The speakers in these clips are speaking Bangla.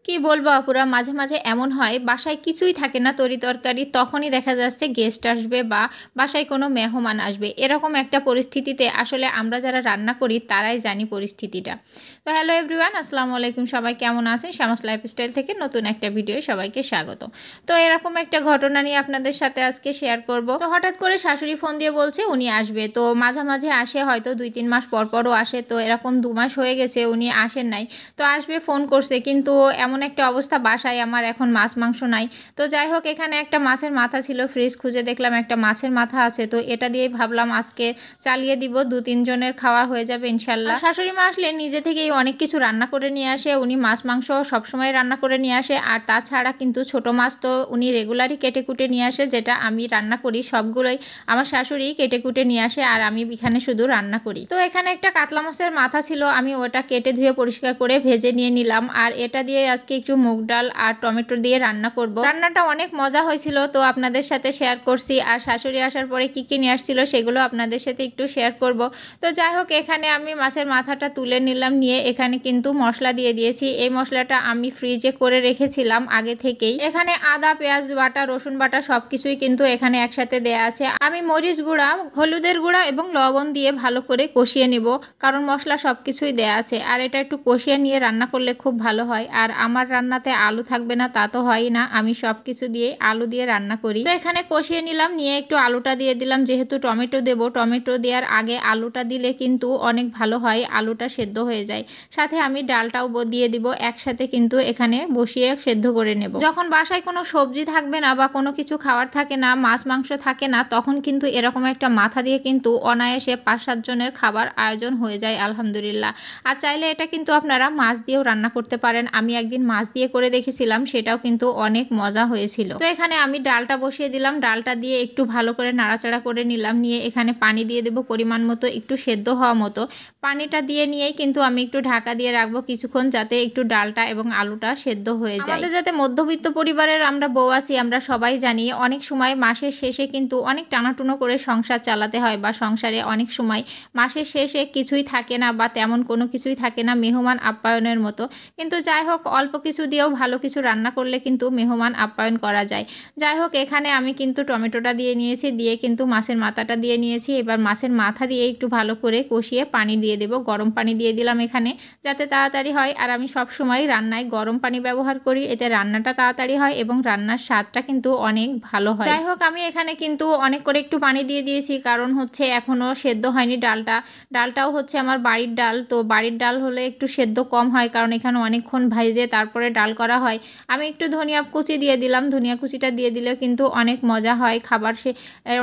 কি বলবো আপুরা, মাঝে মাঝে এমন হয় বাসায় কিছুই থাকে না তরি তরকারি, তখনই দেখা যাচ্ছে গেস্ট আসবে বা বাসায় কোনো মেহমান আসবে। এরকম একটা পরিস্থিতিতে আসলে আমরা যারা রান্না করি তারাই জানি পরিস্থিতিটা। তো হ্যালো এভরিওয়ান, আসসালামু আলাইকুম। সবাই কেমন আছেন? শামাস লাইফস্টাইল থেকে নতুন একটা ভিডিও সবাইকে স্বাগত। তো এরকম একটা ঘটনা নিয়ে আপনাদের সাথে আজকে শেয়ার করব। তো হঠাৎ করে শাশুড়ি ফোন দিয়ে বলছে উনি আসবে। তো মাঝামাঝি আসে, হয়তো 2-3 মাস পর পরও আসে। তো এরকম 2 মাস হয়ে গেছে উনি আসেন নাই। তো আসবে ফোন করছে, কিন্তু এমন একটা অবস্থা বাসায় আমার এখন মাছ মাংস নাই। তো যাই হোক, এখানে একটা মাছের মাথা ছিল, ফ্রিজ খুঁজে দেখলাম একটা মাছের মাথা আছে। তো এটা দিয়ে ভাবলাম আজকে চালিয়ে দিব, 2-3 জনের খাওয়া হয়ে যাবে ইনশাল্লাহ। শাশুড়ি মা আসলে নিজে থেকেই অনেক কিছু রান্না করে নিয়ে আসে। উনি মাছ মাংস সবসময় রান্না করে নিয়ে আসে। আর তাছাড়া কিন্তু ছোট মাছ তো উনি রেগুলারই কেটে কুটে নিয়ে আসে। যেটা আমি রান্না করি সবগুলোই আমার শাশুড়ি কেটে কুটে নিয়ে আসে, আর আমি এখানে শুধু রান্না করি। তো এখানে একটা কাতলা মাছের মাথা ছিল, আমি ওটা কেটে ধুয়ে পরিষ্কার করে ভেজে নিয়ে নিলাম। আর এটা দিয়ে আজকে একটু মুগ ডাল আর টমেটো দিয়ে রান্না করব। রান্নাটা অনেক মজা হয়েছিল, তো আপনাদের সাথে শেয়ার করছি। আর শাশুড়ি আসার পরে কি কি নিয়ে আসছিল সেগুলো আপনাদের সাথে একটু শেয়ার করব। তো যাই হোক, এখানে আমি মাছের মাথাটা তুলে নিলাম, নিয়ে এখানে কিন্তু মশলা দিয়ে দিয়েছি। এই মশলাটা আমি ফ্রিজে করে রেখেছিলাম আগে থেকেই। এখানে আদা, পেঁয়াজ বাটা, রসুন বাটা সবকিছুই কিন্তু এখানে একসাথে দেয়া আছে। আমি মরিচ গুঁড়া, হলুদের গুঁড়া এবং লবণ দিয়ে ভালো করে কষিয়ে নিব, কারণ মশলা সবকিছুই দেয়া আছে। আর এটা একটু কষিয়ে নিয়ে রান্না করলে খুব ভালো হয়। আর আমার রান্নাতে আলু থাকবে না তা তো হয় না, আমি সবকিছু দিয়ে আলু দিয়ে রান্না করি। তো এখানে কষিয়ে নিলাম, নিয়ে একটু আলুটা দিয়ে দিলাম। যেহেতু টমেটো দেব, টমেটো দেওয়ার আগে আলুটা দিলে কিন্তু অনেক ভালো হয়, আলুটা সেদ্ধ হয়ে যায়। সাথে আমি ডালটাও দিয়ে দিব, একসাথে কিন্তু এখানে বসিয়ে সেদ্ধ করে নেব। যখন বাসায় কোনো সবজি থাকবে না বা কোনো কিছু খাওয়ার থাকে না, মাছ মাংস থাকে না, তখন কিন্তু এরকম একটা মাথা দিয়ে কিন্তু অনায়াসে 5-7 জনের খাবার আয়োজন হয়ে যায় আলহামদুলিল্লাহ। আর চাইলে এটা কিন্তু আপনারা মাছ দিয়েও রান্না করতে পারেন। আমি একদিন মাছ দিয়ে করে দেখেছিলাম, সেটাও কিন্তু অনেক মজা হয়েছিল। তো এখানে আমি ডালটা বসিয়ে দিলাম, ডালটা দিয়ে একটু ভালো করে নাড়াচাড়া করে নিলাম, নিয়ে এখানে পানি দিয়ে দেবো পরিমাণ মতো, একটু সেদ্ধ হওয়া মতো। পানিটা দিয়ে নিয়েই কিন্তু আমি একটু ঢাকা দিয়ে রাখবো কিছুক্ষণ, যাতে একটু ডালটা এবং আলুটা সেদ্ধ হয়ে যায়। আমাদের যাতে মধ্যবিত্ত পরিবারের আমরা বউ আছি, আমরা সবাই জানি অনেক সময় মাসের শেষে কিন্তু অনেক টানাটুনো করে সংসার চালাতে হয়, বা সংসারে অনেক সময় মাসের শেষে কিছুই থাকে না বা তেমন কোনো কিছুই থাকে না মেহমান আপ্যায়নের মতো। কিন্তু যাই হোক, অল্প কিছু দিয়েও ভালো কিছু রান্না করলে কিন্তু মেহমান আপ্যায়ন করা যায়। যাই হোক, এখানে আমি কিন্তু টমেটোটা দিয়ে নিয়েছি, দিয়ে কিন্তু মাছের মাথাটা দিয়ে নিয়েছি। এবার মাছের মাথা দিয়ে একটু ভালো করে কষিয়ে পানি দিয়ে দেব, গরম পানি দিয়ে দিলাম এখানে, যাতে তাড়াতাড়ি হয়। আর আমি সব সময় রান্নায় গরম পানি ব্যবহার করি, এতে রান্নাটা তাড়াতাড়ি হয় এবং রান্নার স্বাদটা কিন্তু অনেক ভালো হয়। যাই হোক, আমি এখানে কিন্তু অনেক করে একটু পানি দিয়ে দিয়েছি, কারণ হচ্ছে এখনো সেদ্ধ হয়নি ডালটাও হচ্ছে আমার বাড়ির ডাল। তো বাড়ির ডাল হলে একটু সেদ্ধ কম হয়, কারণ এখানে অনেকক্ষণ ভাইজে তারপরে ডাল করা হয়। আমি একটু ধনিয়া কুচি দিয়ে দিলাম, ধনিয়া কুচিটা দিয়ে দিলেও কিন্তু অনেক মজা হয় খাবার, সে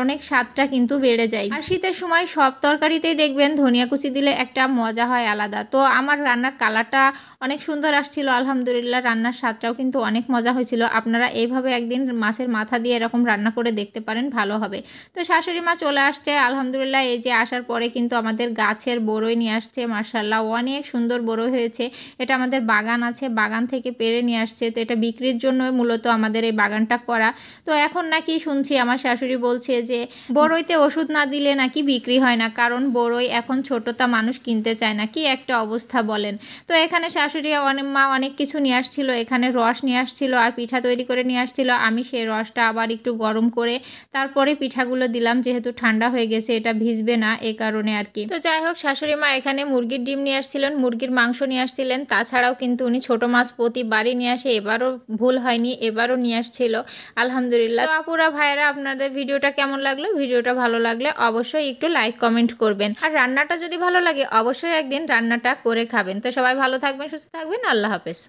অনেক স্বাদটা কিন্তু বেড়ে যায়। আর শীতের সময় সব তরকারিতেই দেখবেন ধনিয়া কুচি দিলে একটা মজা হয় আলাদা। তো আমার রান্নার কালারটা অনেক সুন্দর আসছিল আলহামদুলিল্লাহ, রান্নার স্বাদটাও কিন্তু অনেক মজা হয়েছিল। আপনারা এইভাবে একদিন মাছের মাথা দিয়ে এরকম রান্না করে দেখতে পারেন, ভালো হবে। তো শাশুড়ি মা চলে আসছে আলহামদুলিল্লাহ। এই যে আসার পরে কিন্তু আমাদের গাছের বড়ই নিয়ে আসছে, মাশাআল্লাহ অনেক সুন্দর বড়ই হয়েছে। এটা আমাদের বাগান আছে, বাগান থেকে পেড়ে নিয়ে আসছে। তো এটা বিক্রির জন্য মূলত আমাদের এই বাগানটা করা। তো এখন নাকি শুনছি আমার শাশুড়ি বলছে যে বড়ইতে ওষুধ না দিলে নাকি বিক্রি হয় না, কারণ বড়ই এখন ছোটটা মানুষ কিনতে চায় না। কি একটা অবস্থা বলেন। তো এখানে শাশুড়ি মা অনেক কিছু নিয়ে আসছিল, এখানে রস নিয়ে আসছিল আর পিঠা তৈরি করে নিয়ে আসছিল। আমি সেই রসটা আবার একটু গরম করে তারপরে পিঠাগুলো দিলাম, যেহেতু ঠান্ডা হয়ে গেছে এটা ভিজবে না, এ কারণে আর কি। তো যাই হোক, শাশুড়ি মা এখানে মুরগির ডিম নিয়ে আসছিলেন, মুরগির মাংস নিয়ে আসছিলেন। তাছাড়াও কিন্তু উনি ছোট মাছ প্রতিবারই নিয়ে আসে, এবারও ভুল হয়নি, এবারও নিয়ে আসছিল আলহামদুলিল্লাহ। তো আপুরা ভাইয়েরা, আপনাদের ভিডিওটা কেমন লাগলো? ভিডিওটা ভালো লাগলে অবশ্যই একটু লাইক কমেন্ট করবেন। আর রান্নাটা যদি ভালো লাগে অবশ্যই একদিন রান্নাটা করে খাবেন। তো সবাই ভালো থাকবেন, সুস্থ থাকবেন, আল্লাহ হাফেজ।